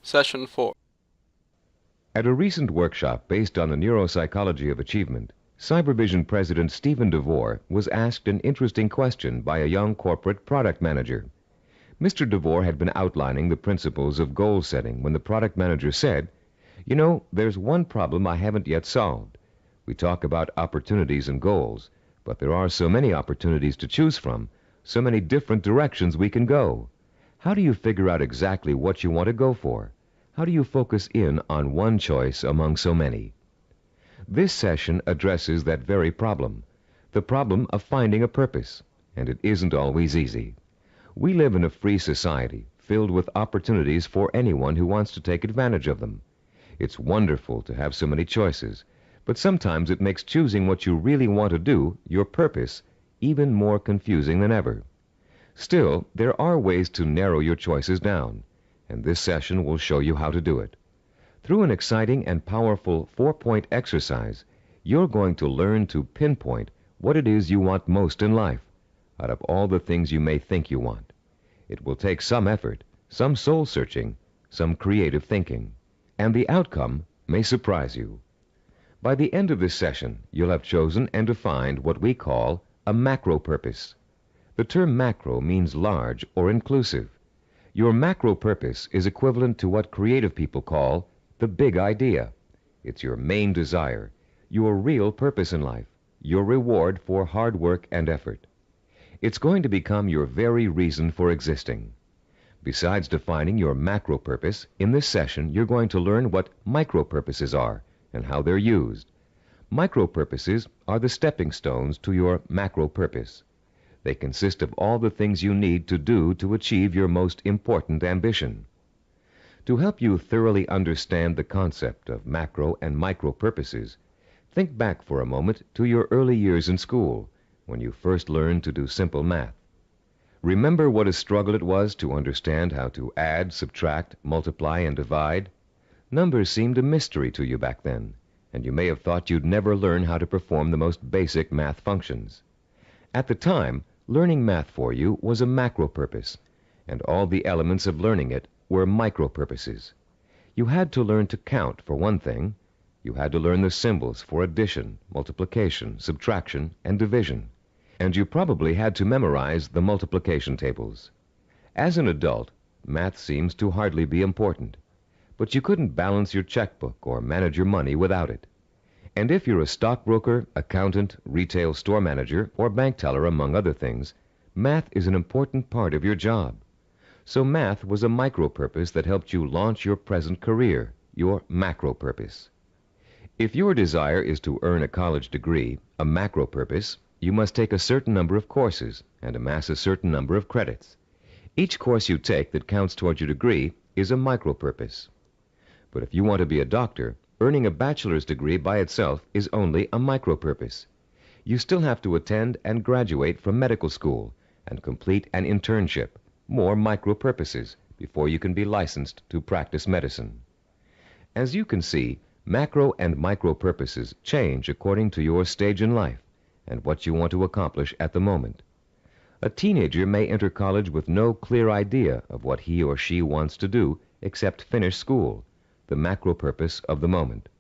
Session 4. At a recent workshop based on the neuropsychology of achievement, Cybervision President Stephen DeVore was asked an interesting question by a young corporate product manager. Mr. DeVore had been outlining the principles of goal setting when the product manager said, "You know, there's one problem I haven't yet solved. We talk about opportunities and goals, but there are so many opportunities to choose from, so many different directions we can go. How do you figure out exactly what you want to go for? How do you focus in on one choice among so many?" This session addresses that very problem, the problem of finding a purpose, and it isn't always easy. We live in a free society filled with opportunities for anyone who wants to take advantage of them. It's wonderful to have so many choices, but sometimes it makes choosing what you really want to do, your purpose, even more confusing than ever. Still, there are ways to narrow your choices down, and this session will show you how to do it. Through an exciting and powerful 4-point exercise, you're going to learn to pinpoint what it is you want most in life, out of all the things you may think you want. It will take some effort, some soul-searching, some creative thinking, and the outcome may surprise you. By the end of this session, you'll have chosen and defined what we call a macro purpose. The term macro means large or inclusive. Your macro purpose is equivalent to what creative people call the big idea. It's your main desire, your real purpose in life, your reward for hard work and effort. It's going to become your very reason for existing. Besides defining your macro purpose, in this session you're going to learn what micro purposes are and how they're used. Micro purposes are the stepping stones to your macro purpose. They consist of all the things you need to do to achieve your most important ambition. To help you thoroughly understand the concept of macro and micro purposes, think back for a moment to your early years in school, when you first learned to do simple math. Remember what a struggle it was to understand how to add, subtract, multiply, and divide? Numbers seemed a mystery to you back then, and you may have thought you'd never learn how to perform the most basic math functions. At the time, learning math for you was a macro purpose, and all the elements of learning it were micro purposes. You had to learn to count, for one thing. You had to learn the symbols for addition, multiplication, subtraction, and division. And you probably had to memorize the multiplication tables. As an adult, math seems to hardly be important, but you couldn't balance your checkbook or manage your money without it. And if you're a stockbroker, accountant, retail store manager, or bank teller, among other things, math is an important part of your job. So math was a micro purpose that helped you launch your present career, your macro purpose. If your desire is to earn a college degree, a macro purpose, you must take a certain number of courses and amass a certain number of credits. Each course you take that counts toward your degree is a micro purpose. But if you want to be a doctor, earning a bachelor's degree by itself is only a micro purpose. You still have to attend and graduate from medical school and complete an internship, more micro purposes, before you can be licensed to practice medicine. As you can see, macro and micro purposes change according to your stage in life and what you want to accomplish at the moment. A teenager may enter college with no clear idea of what he or she wants to do except finish school, the macro purpose of the moment.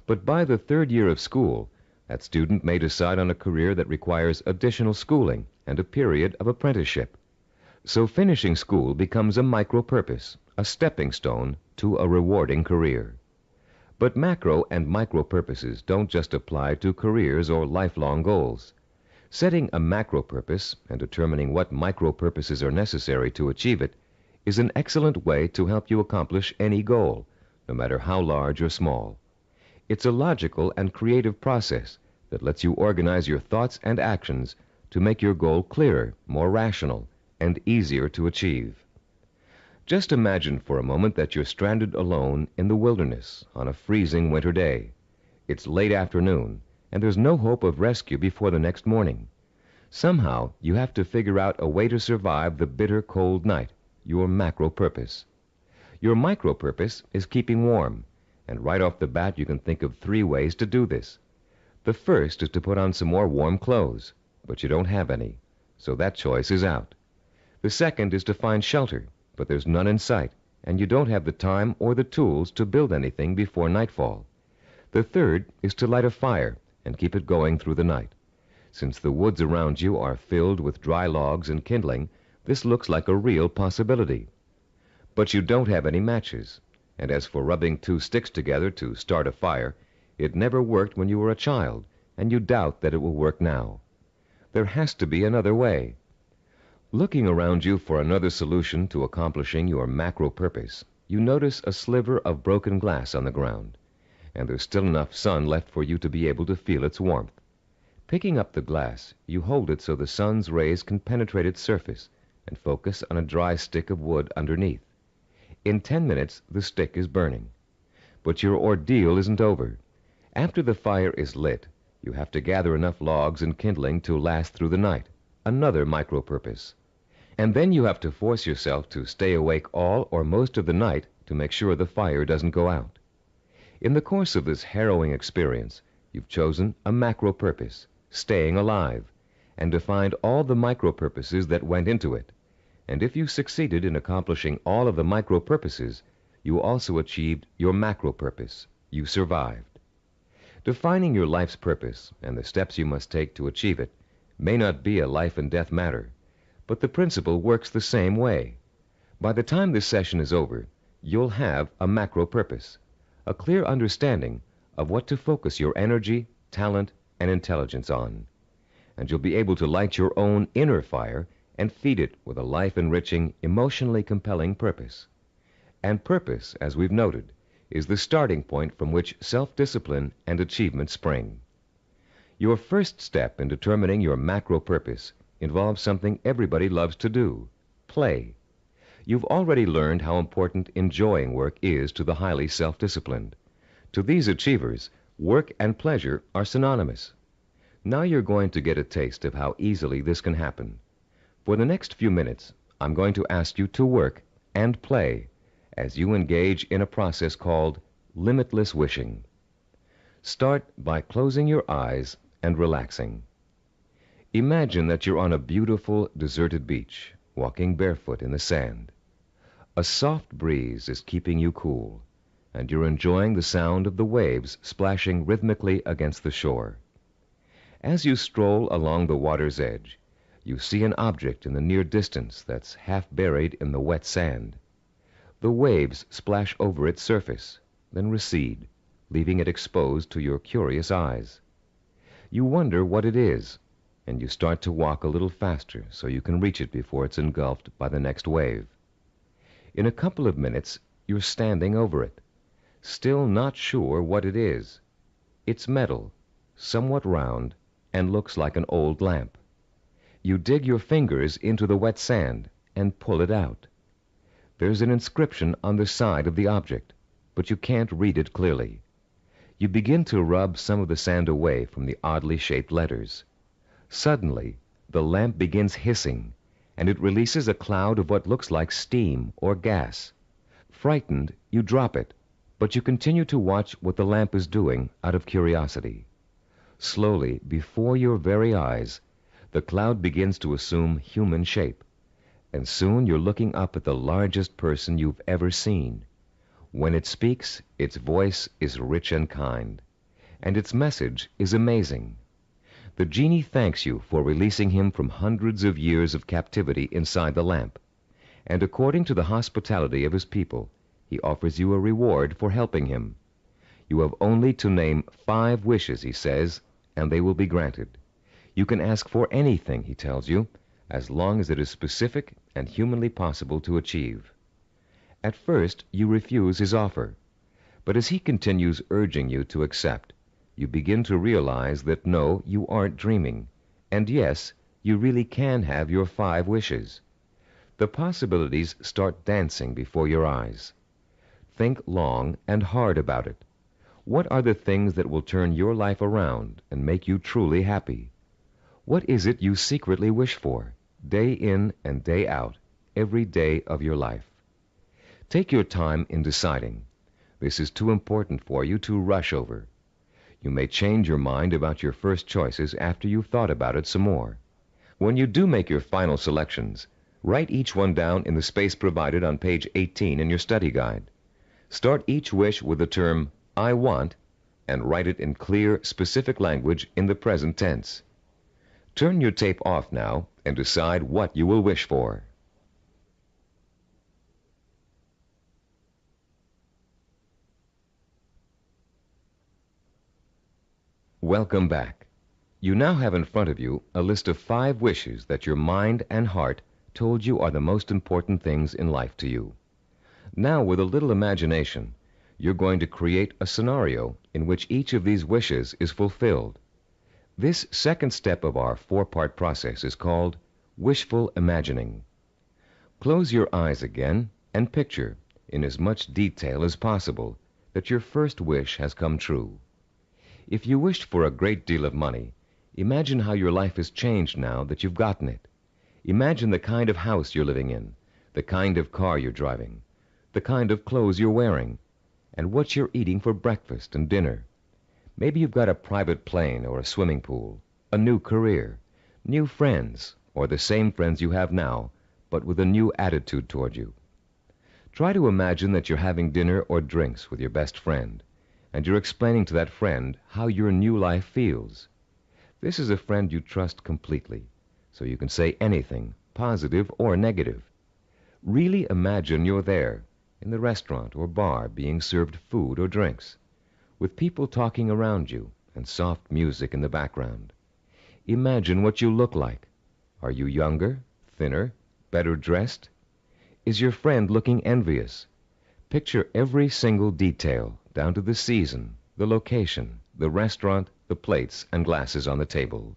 But by the third year of school, that student may decide on a career that requires additional schooling and a period of apprenticeship. So finishing school becomes a micro purpose, a stepping stone to a rewarding career. But macro and micro purposes don't just apply to careers or lifelong goals. Setting a macro purpose and determining what micro purposes are necessary to achieve it is an excellent way to help you accomplish any goal, no matter how large or small. It's a logical and creative process that lets you organize your thoughts and actions to make your goal clearer, more rational, and easier to achieve. Just imagine for a moment that you're stranded alone in the wilderness on a freezing winter day. It's late afternoon, and there's no hope of rescue before the next morning. Somehow, you have to figure out a way to survive the bitter cold night, your macro purpose. Your micro purpose is keeping warm, and right off the bat you can think of 3 ways to do this. The first is to put on some more warm clothes, but you don't have any, so that choice is out. The second is to find shelter, but there's none in sight, and you don't have the time or the tools to build anything before nightfall. The third is to light a fire and keep it going through the night. Since the woods around you are filled with dry logs and kindling, this looks like a real possibility. But you don't have any matches, and as for rubbing two sticks together to start a fire, it never worked when you were a child, and you doubt that it will work now. There has to be another way. Looking around you for another solution to accomplishing your macro purpose, you notice a sliver of broken glass on the ground, and there's still enough sun left for you to be able to feel its warmth. Picking up the glass, you hold it so the sun's rays can penetrate its surface and focus on a dry stick of wood underneath. In 10 minutes, the stick is burning. But your ordeal isn't over. After the fire is lit, you have to gather enough logs and kindling to last through the night, another micro-purpose. And then you have to force yourself to stay awake all or most of the night to make sure the fire doesn't go out. In the course of this harrowing experience, you've chosen a macro-purpose, staying alive, and defined all the micro-purposes that went into it. And if you succeeded in accomplishing all of the micro-purposes, you also achieved your macro-purpose. You survived. Defining your life's purpose and the steps you must take to achieve it may not be a life-and-death matter, but the principle works the same way. By the time this session is over, you'll have a macro-purpose, a clear understanding of what to focus your energy, talent, and intelligence on. And you'll be able to light your own inner fire and feed it with a life-enriching, emotionally compelling purpose. And purpose, as we've noted, is the starting point from which self-discipline and achievement spring. Your first step in determining your macro-purpose involves something everybody loves to do: play. You've already learned how important enjoying work is to the highly self-disciplined. To these achievers, work and pleasure are synonymous. Now you're going to get a taste of how easily this can happen. For the next few minutes, I'm going to ask you to work and play as you engage in a process called limitless wishing. Start by closing your eyes and relaxing. Imagine that you're on a beautiful, deserted beach, walking barefoot in the sand. A soft breeze is keeping you cool, and you're enjoying the sound of the waves splashing rhythmically against the shore. As you stroll along the water's edge, you see an object in the near distance that's half buried in the wet sand. The waves splash over its surface, then recede, leaving it exposed to your curious eyes. You wonder what it is, and you start to walk a little faster so you can reach it before it's engulfed by the next wave. In a couple of minutes, you're standing over it, still not sure what it is. It's metal, somewhat round, and looks like an old lamp. You dig your fingers into the wet sand and pull it out. There's an inscription on the side of the object, but you can't read it clearly. You begin to rub some of the sand away from the oddly shaped letters. Suddenly, the lamp begins hissing, and it releases a cloud of what looks like steam or gas. Frightened, you drop it, but you continue to watch what the lamp is doing out of curiosity. Slowly, before your very eyes, the cloud begins to assume human shape, and soon you're looking up at the largest person you've ever seen. When it speaks, its voice is rich and kind, and its message is amazing. The genie thanks you for releasing him from hundreds of years of captivity inside the lamp, and according to the hospitality of his people, he offers you a reward for helping him. You have only to name 5 wishes, he says, and they will be granted. You can ask for anything, he tells you, as long as it is specific and humanly possible to achieve. At first, you refuse his offer, but as he continues urging you to accept, you begin to realize that no, you aren't dreaming, and yes, you really can have your 5 wishes. The possibilities start dancing before your eyes. Think long and hard about it. What are the things that will turn your life around and make you truly happy? What is it you secretly wish for, day in and day out, every day of your life? Take your time in deciding. This is too important for you to rush over. You may change your mind about your first choices after you've thought about it some more. When you do make your final selections, Write each one down in the space provided on page 18 in your study guide. Start each wish with the term "I want" and write it in clear, specific language in the present tense. Turn your tape off now and decide what you will wish for. Welcome back. You now have in front of you a list of 5 wishes that your mind and heart told you are the most important things in life to you. Now, with a little imagination, you're going to create a scenario in which each of these wishes is fulfilled. This second step of our 4-part process is called wishful imagining. Close your eyes again and picture, in as much detail as possible, that your first wish has come true. If you wished for a great deal of money, imagine how your life has changed now that you've gotten it. Imagine the kind of house you're living in, the kind of car you're driving, the kind of clothes you're wearing, and what you're eating for breakfast and dinner. Maybe you've got a private plane or a swimming pool, a new career, new friends, or the same friends you have now, but with a new attitude toward you. Try to imagine that you're having dinner or drinks with your best friend, and you're explaining to that friend how your new life feels. This is a friend you trust completely, so you can say anything, positive or negative. Really imagine you're there, in the restaurant or bar, being served food or drinks, with people talking around you and soft music in the background. Imagine what you look like. Are you younger, thinner, better dressed? Is your friend looking envious? Picture every single detail, down to the season, the location, the restaurant, the plates and glasses on the table.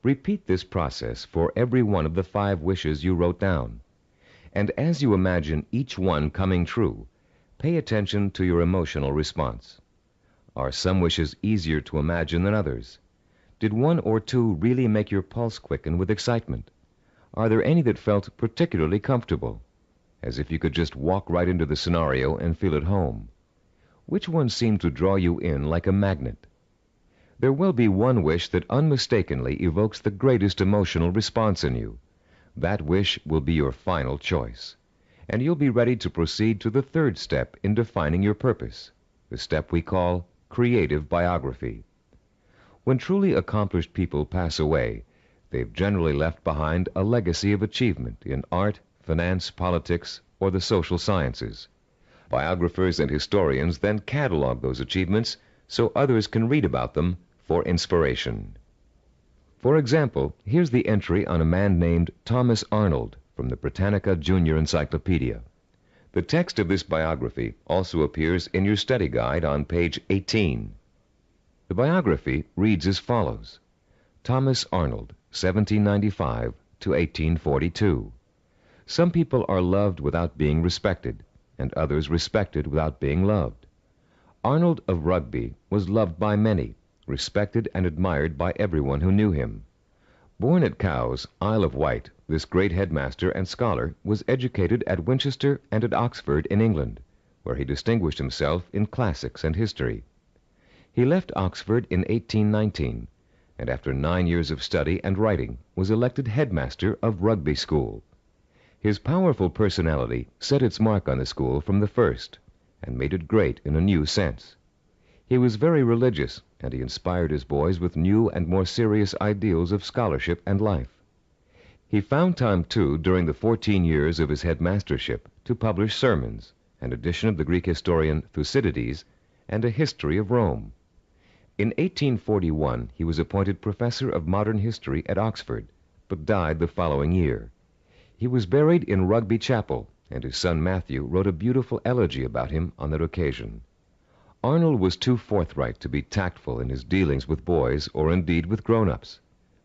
Repeat this process for every one of the 5 wishes you wrote down. And as you imagine each one coming true, pay attention to your emotional response. Are some wishes easier to imagine than others? Did 1 or 2 really make your pulse quicken with excitement? Are there any that felt particularly comfortable, as if you could just walk right into the scenario and feel at home? Which one seemed to draw you in like a magnet? There will be one wish that unmistakably evokes the greatest emotional response in you. That wish will be your final choice, and you'll be ready to proceed to the 3rd step in defining your purpose, the step we call creative biography. When truly accomplished people pass away, they've generally left behind a legacy of achievement in art, finance, politics, or the social sciences. Biographers and historians then catalog those achievements so others can read about them for inspiration. For example, here's the entry on a man named Thomas Arnold from the Britannica Junior Encyclopedia. The text of this biography also appears in your study guide on page 18. The biography reads as follows: Thomas Arnold, 1795 to 1842. Some people are loved without being respected, and others respected without being loved. Arnold of Rugby was loved by many, respected and admired by everyone who knew him. Born at Cowes, Isle of Wight, this great headmaster and scholar was educated at Winchester and at Oxford in England, where he distinguished himself in classics and history. He left Oxford in 1819, and after 9 years of study and writing was elected headmaster of Rugby School. His powerful personality set its mark on the school from the first, and made it great in a new sense. He was very religious, and he inspired his boys with new and more serious ideals of scholarship and life. He found time, too, during the 14 years of his headmastership, to publish sermons, an edition of the Greek historian Thucydides, and a history of Rome. In 1841, he was appointed professor of modern history at Oxford, but died the following year. He was buried in Rugby Chapel, and his son Matthew wrote a beautiful elegy about him on that occasion. Arnold was too forthright to be tactful in his dealings with boys or indeed with grown-ups,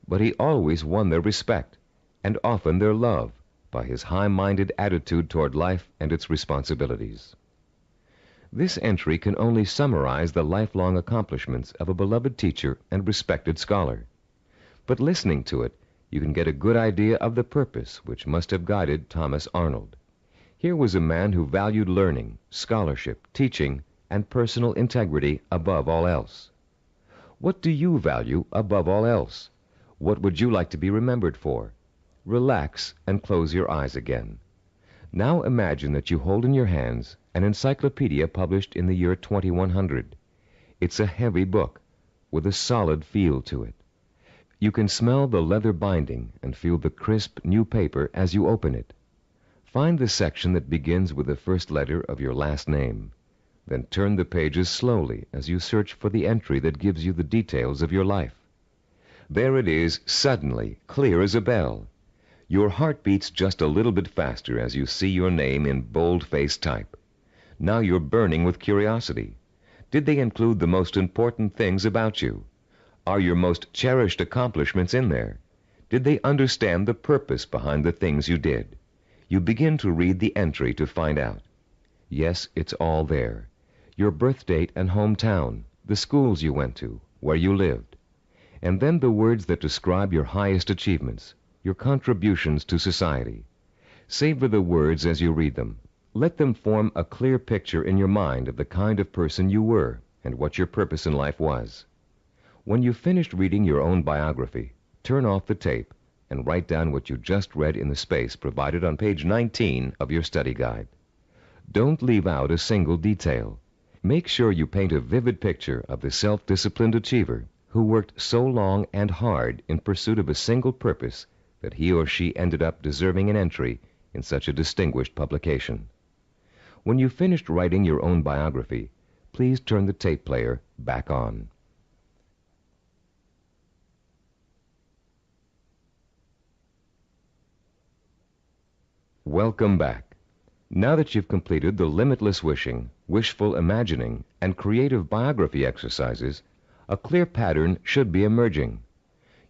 but he always won their respect, and often their love, by his high-minded attitude toward life and its responsibilities. This entry can only summarize the lifelong accomplishments of a beloved teacher and respected scholar. But listening to it, you can get a good idea of the purpose which must have guided Thomas Arnold. Here was a man who valued learning, scholarship, teaching, and personal integrity above all else. What do you value above all else? What would you like to be remembered for? Relax and close your eyes again. Now imagine that you hold in your hands an encyclopedia published in the year 2100. It's a heavy book with a solid feel to it. You can smell the leather binding and feel the crisp new paper as you open it. Find the section that begins with the first letter of your last name. Then turn the pages slowly as you search for the entry that gives you the details of your life. There it is, suddenly, clear as a bell. Your heart beats just a little bit faster as you see your name in bold-faced type. Now you're burning with curiosity. Did they include the most important things about you? Are your most cherished accomplishments in there? Did they understand the purpose behind the things you did? You begin to read the entry to find out. Yes, it's all there. Your birth date and hometown, the schools you went to, where you lived. And then the words that describe your highest achievements, your contributions to society. Savor the words as you read them. Let them form a clear picture in your mind of the kind of person you were and what your purpose in life was. When you've finished reading your own biography, turn off the tape and write down what you just read in the space provided on page 19 of your study guide. Don't leave out a single detail. Make sure you paint a vivid picture of the self-disciplined achiever who worked so long and hard in pursuit of a single purpose that he or she ended up deserving an entry in such a distinguished publication. When you've finished writing your own biography, please turn the tape player back on. Welcome back. Now that you've completed the limitless wishing, wishful imagining, and creative biography exercises, a clear pattern should be emerging.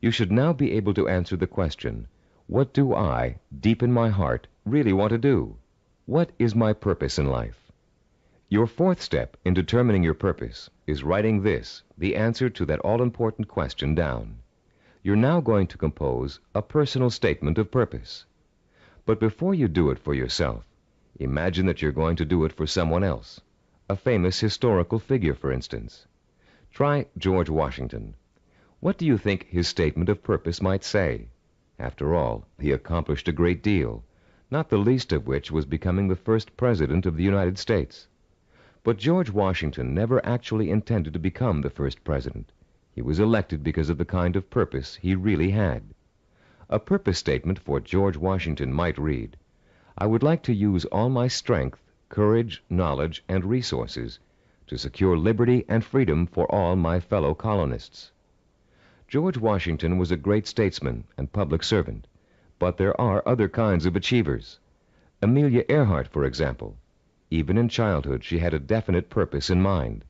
You should now be able to answer the question, what do I, deep in my heart, really want to do? What is my purpose in life? Your fourth step in determining your purpose is writing this, the answer to that all-important question, down. You're now going to compose a personal statement of purpose. But before you do it for yourself, imagine that you're going to do it for someone else, a famous historical figure, for instance. Try George Washington. What do you think his statement of purpose might say? After all, he accomplished a great deal, not the least of which was becoming the first president of the United States. But George Washington never actually intended to become the first president. He was elected because of the kind of purpose he really had. A purpose statement for George Washington might read, I would like to use all my strength, courage, knowledge, and resources to secure liberty and freedom for all my fellow colonists. George Washington was a great statesman and public servant, but there are other kinds of achievers. Amelia Earhart, for example. Even in childhood, she had a definite purpose in mind.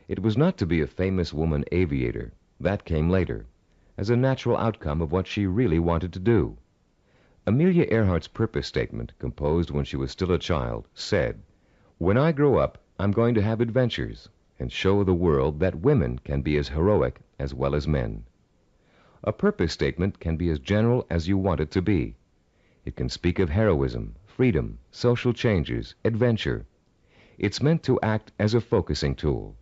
It was not to be a famous woman aviator. That came later, as a natural outcome of what she really wanted to do. Amelia Earhart's purpose statement, composed when she was still a child, said, When I grow up, I'm going to have adventures and show the world that women can be as heroic as well as men. A purpose statement can be as general as you want it to be. It can speak of heroism, freedom, social changes, adventure. It's meant to act as a focusing tool,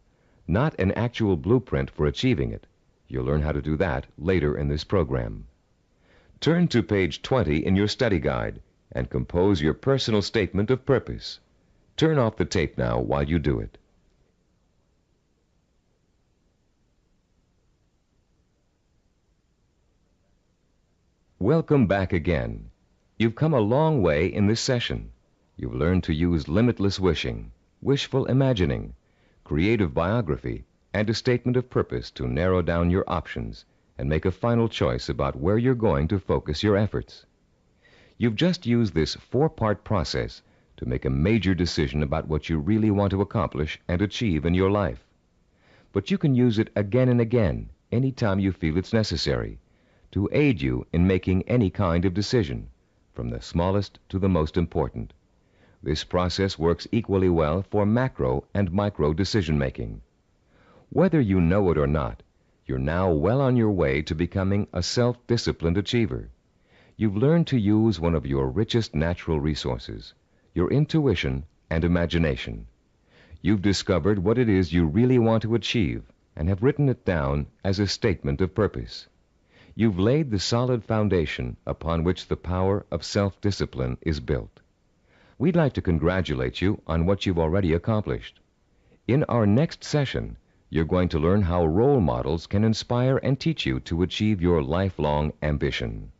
not an actual blueprint for achieving it. You'll learn how to do that later in this program. Turn to page 20 in your study guide and compose your personal statement of purpose. Turn off the tape now while you do it. Welcome back again. You've come a long way in this session. You've learned to use limitless wishing, wishful imagining, creative biography, and a statement of purpose to narrow down your options and make a final choice about where you're going to focus your efforts. You've just used this four-part process to make a major decision about what you really want to accomplish and achieve in your life. But you can use it again and again, anytime you feel it's necessary, to aid you in making any kind of decision, from the smallest to the most important. This process works equally well for macro and micro decision-making. Whether you know it or not, you're now well on your way to becoming a self-disciplined achiever. You've learned to use one of your richest natural resources, your intuition and imagination. You've discovered what it is you really want to achieve and have written it down as a statement of purpose. You've laid the solid foundation upon which the power of self-discipline is built. We'd like to congratulate you on what you've already accomplished. In our next session, you're going to learn how role models can inspire and teach you to achieve your lifelong ambition.